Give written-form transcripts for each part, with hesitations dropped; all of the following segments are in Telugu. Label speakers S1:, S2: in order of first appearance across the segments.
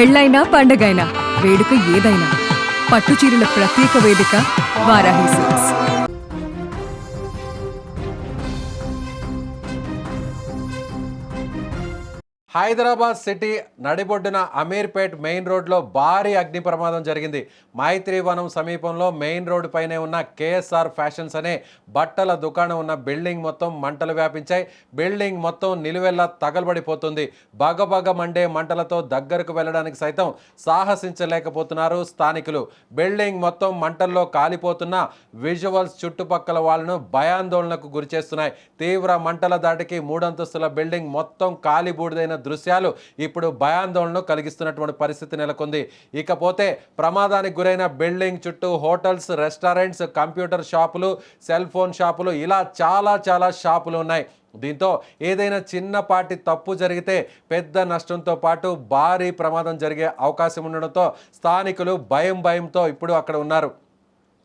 S1: పెళ్ళైనా పండగైనా వేడుక ఏదైనా పట్టుచీరల ప్రత్యేక వేదిక వారాహి సిల్క్స్.
S2: హైదరాబాద్ సిటీ నడిబొడ్డున అమీర్పేట్ మెయిన్ రోడ్లో భారీ అగ్ని ప్రమాదం జరిగింది. మైత్రివనం సమీపంలో మెయిన్ రోడ్డు పైనే ఉన్న కేఎస్ఆర్ ఫ్యాషన్స్ అనే బట్టల దుకాణం ఉన్న బిల్డింగ్ మొత్తం మంటలు వ్యాపించాయి. బిల్డింగ్ మొత్తం నిలువెల్లా తగలబడిపోతుంది. బగబగ మండే మంటలతో దగ్గరకు వెళ్ళడానికి సైతం సాహసించలేకపోతున్నారు స్థానికులు. బిల్డింగ్ మొత్తం మంటల్లో కాలిపోతున్న విజువల్స్ చుట్టుపక్కల వాళ్ళను భయాందోళనకు గురిచేస్తున్నాయి. తీవ్ర మంటల దాటికి 3 అంతస్తుల బిల్డింగ్ మొత్తం కాలిబూడిదైన దృశ్యాలు ఇప్పుడు భయాందోళన కలిగిస్తున్నటువంటి పరిస్థితి నెలకొంది. ఇకపోతే ప్రమాదానికి గురైన బిల్డింగ్ చుట్టూ హోటల్స్, రెస్టారెంట్స్, కంప్యూటర్ షాపులు, సెల్ ఫోన్ షాపులు ఇలా చాలా షాపులు ఉన్నాయి. దీంతో ఏదైనా చిన్నపాటి తప్పు జరిగితే పెద్ద నష్టంతో పాటు భారీ ప్రమాదం జరిగే అవకాశం ఉండడంతో స్థానికులు భయంతో ఇప్పుడు అక్కడ ఉన్నారు.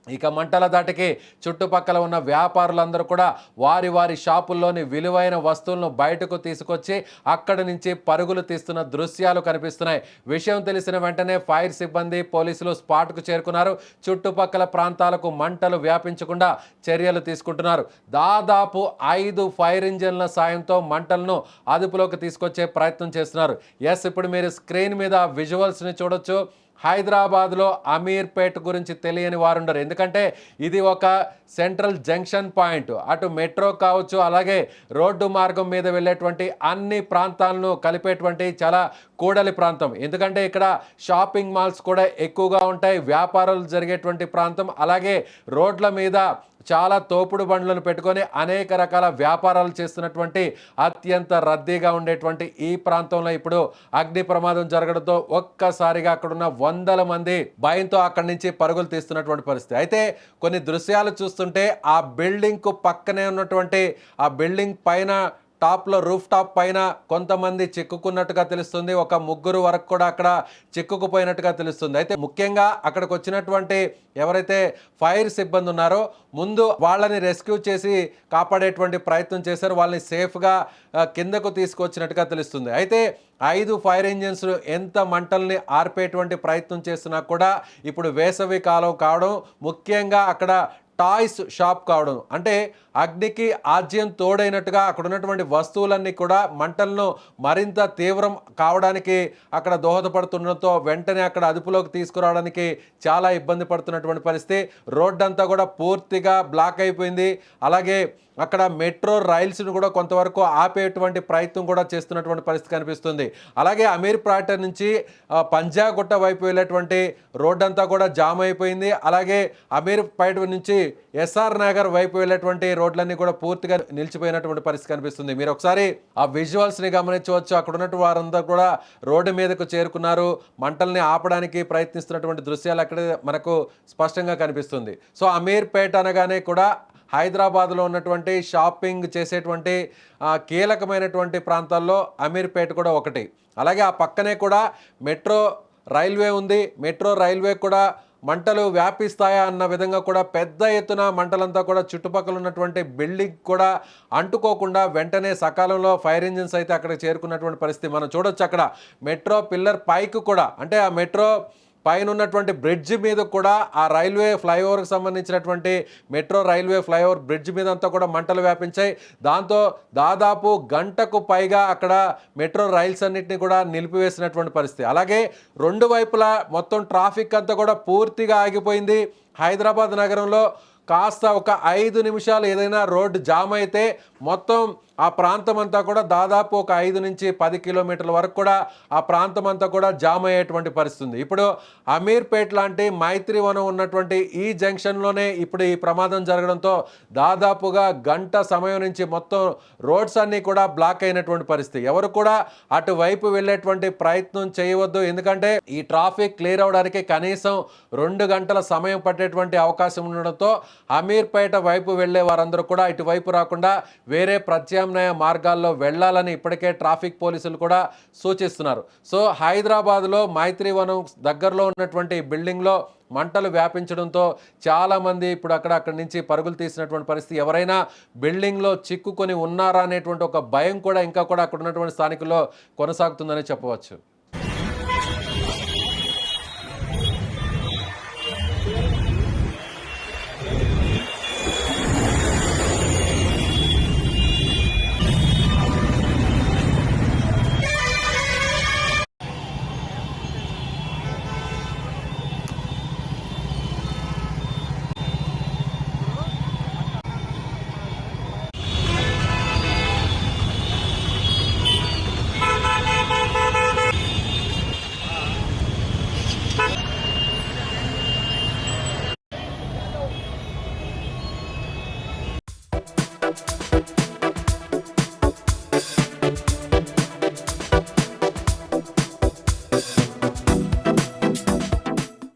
S2: ఇక మంటల దాటికి చుట్టుపక్కల ఉన్న వ్యాపారులందరూ కూడా వారి షాపుల్లోని విలువైన వస్తువులను బయటకు తీసుకొచ్చి అక్కడి నుంచి పరుగులు తీస్తున్న దృశ్యాలు కనిపిస్తున్నాయి. విషయం తెలిసిన వెంటనే ఫైర్ సిబ్బంది, పోలీసులు స్పాట్కు చేరుకున్నారు. చుట్టుపక్కల ప్రాంతాలకు మంటలు వ్యాపించకుండా చర్యలు తీసుకుంటున్నారు. దాదాపు 5 ఫైర్ ఇంజన్ల సాయంతో మంటలను అదుపులోకి తీసుకొచ్చే ప్రయత్నం చేస్తున్నారు. ఇప్పుడు మీరు స్క్రీన్ మీద విజువల్స్ని చూడొచ్చు. హైదరాబాద్లో అమీర్పేట్ గురించి తెలియని వారుండరు. ఎందుకంటే ఇది ఒక సెంట్రల్ జంక్షన్ పాయింట్. అటు మెట్రో కావచ్చు, అలాగే రోడ్డు మార్గం మీద వెళ్ళేటువంటి అన్ని ప్రాంతాలను కలిపేటువంటి చాలా కూడలి ప్రాంతం. ఎందుకంటే ఇక్కడ షాపింగ్ మాల్స్ కూడా ఎక్కువగా ఉంటాయి, వ్యాపారాలు జరిగేటువంటి ప్రాంతం. అలాగే రోడ్ల మీద చాలా తోపుడు బండ్లను పెట్టుకొని అనేక రకాల వ్యాపారాలు చేస్తున్నటువంటి అత్యంత రద్దీగా ఉండేటువంటి ఈ ప్రాంతంలో ఇప్పుడు అగ్ని ప్రమాదం జరగడంతో ఒక్కసారిగా అక్కడున్న 100 మంది భయంతో అక్కడి నుంచి పరుగులు తీస్తున్నటువంటి పరిస్థితి. అయితే కొన్ని దృశ్యాలు చూస్తుంటే ఆ బిల్డింగ్కు పక్కనే ఉన్నటువంటి ఆ బిల్డింగ్ పైన టాప్లో రూఫ్ టాప్ పైన కొంతమంది చిక్కుకున్నట్టుగా తెలుస్తుంది. ఒక 3 వరకు కూడా అక్కడ చిక్కుకుపోయినట్టుగా తెలుస్తుంది. అయితే ముఖ్యంగా అక్కడికి వచ్చినటువంటి ఎవరైతే ఫైర్ సిబ్బంది ఉన్నారో ముందు వాళ్ళని రెస్క్యూ చేసి కాపాడేటువంటి ప్రయత్నం చేశారు. వాళ్ళని సేఫ్గా కిందకు తీసుకొచ్చినట్టుగా తెలుస్తుంది. అయితే 5 ఫైర్ ఇంజిన్స్ ఎంత మంటల్ని ఆర్పేటువంటి ప్రయత్నం చేస్తున్నా కూడా ఇప్పుడు వేసవి కాలం కావడం, ముఖ్యంగా అక్కడ టాయ్స్ షాప్ కావడం, అంటే అగ్నికి ఆజ్యం తోడైనట్టుగా అక్కడ ఉన్నటువంటి వస్తువులన్నీ కూడా మంటలను మరింత తీవ్రం కావడానికి అక్కడ దోహదపడుతుండటంతో వెంటనే అక్కడ అదుపులోకి తీసుకురావడానికి చాలా ఇబ్బంది పడుతున్నటువంటి పరిస్థితి. రోడ్డంతా కూడా పూర్తిగా బ్లాక్ అయిపోయింది. అలాగే అక్కడ మెట్రో రైల్స్ను కూడా కొంతవరకు ఆపేటువంటి ప్రయత్నం కూడా చేస్తున్నటువంటి పరిస్థితి కనిపిస్తుంది. అలాగే అమీర్పేట నుంచి పంజాగుట్ట వైపు వెళ్ళేటువంటి రోడ్డంతా కూడా జామ్ అయిపోయింది. అలాగే అమీర్పేట నుంచి ఎస్ఆర్ నగర్ వైపు వెళ్ళేటువంటి రోడ్లన్నీ కూడా పూర్తిగా నిలిచిపోయినటువంటి పరిస్థితి కనిపిస్తుంది. మీరు ఒకసారి ఆ విజువల్స్ని గమనించవచ్చు. అక్కడ ఉన్నటువంటి వారందరూ కూడా రోడ్డు మీదకు చేరుకున్నారు. మంటల్ని ఆపడానికి ప్రయత్నిస్తున్నటువంటి దృశ్యాలు అక్కడే మనకు స్పష్టంగా కనిపిస్తుంది. సో అమీర్పేట అనగానే కూడా హైదరాబాద్లో ఉన్నటువంటి షాపింగ్ చేసేటువంటి కీలకమైనటువంటి ప్రాంతాల్లో అమీర్పేట కూడా ఒకటి. అలాగే ఆ పక్కనే కూడా మెట్రో రైల్వే ఉంది. మెట్రో రైల్వే కూడా మంటలు వ్యాపిస్తాయా అన్న విధంగా కూడా పెద్ద ఎత్తున మంటలంతా కూడా చుట్టుపక్కల ఉన్నటువంటి బిల్డింగ్ కూడా అంటుకోకుండా వెంటనే సకాలంలో ఫైర్ ఇంజిన్స్ అయితే అక్కడ చేరుకున్నటువంటి పరిస్థితి మనం చూడొచ్చు. అక్కడ మెట్రో పిల్లర్ పైకి కూడా, అంటే ఆ మెట్రో పైన ఉన్నటువంటి బ్రిడ్జ్ మీద కూడా ఆ రైల్వే ఫ్లైఓవర్కి సంబంధించినటువంటి మెట్రో రైల్వే ఫ్లైఓవర్ బ్రిడ్జ్ మీద అంతా కూడా మంటలు వ్యాపించాయి. దాంతో దాదాపు గంటకు పైగా అక్కడ మెట్రో రైల్స్ అన్నింటినీ కూడా నిలిపివేసినటువంటి పరిస్థితి. అలాగే 2 వైపులా మొత్తం ట్రాఫిక్ అంతా కూడా పూర్తిగా ఆగిపోయింది. హైదరాబాద్ నగరంలో కాస్త ఒక 5 నిమిషాలు ఏదైనా రోడ్డు జామ్ అయితే మొత్తం ఆ ప్రాంతం అంతా కూడా దాదాపు ఒక 5 నుంచి 10 కిలోమీటర్ల వరకు కూడా ఆ ప్రాంతం అంతా కూడా జామ్ అయ్యేటువంటి పరిస్థితి. ఇప్పుడు అమీర్పేట్ లాంటి మైత్రివనం ఉన్నటువంటి ఈ జంక్షన్లోనే ఇప్పుడు ఈ ప్రమాదం జరగడంతో దాదాపుగా గంట సమయం నుంచి మొత్తం రోడ్స్ అన్నీ కూడా బ్లాక్ అయినటువంటి పరిస్థితి. ఎవరు కూడా అటువైపు వెళ్ళేటువంటి ప్రయత్నం చేయవద్దు. ఎందుకంటే ఈ ట్రాఫిక్ క్లియర్ అవడానికి కనీసం 2 గంటల సమయం పట్టేటువంటి అవకాశం ఉండడంతో అమీర్పేట వైపు వెళ్ళే వారందరూ కూడా ఇటువైపు రాకుండా వేరే ప్రత్యామ్నాయ మార్గాల్లో వెళ్ళాలని ఇప్పటికే ట్రాఫిక్ పోలీసులు కూడా సూచిస్తున్నారు. సో హైదరాబాద్లో మైత్రివనం దగ్గరలో ఉన్నటువంటి బిల్డింగ్లో మంటలు వ్యాపించడంతో చాలామంది ఇప్పుడు అక్కడి నుంచి పరుగులు తీసినటువంటి పరిస్థితి. ఎవరైనా బిల్డింగ్లో చిక్కుకొని ఉన్నారా అనేటువంటి ఒక భయం కూడా ఇంకా కూడా అక్కడ ఉన్నటువంటి స్థానికుల్లో కొనసాగుతుందని చెప్పవచ్చు.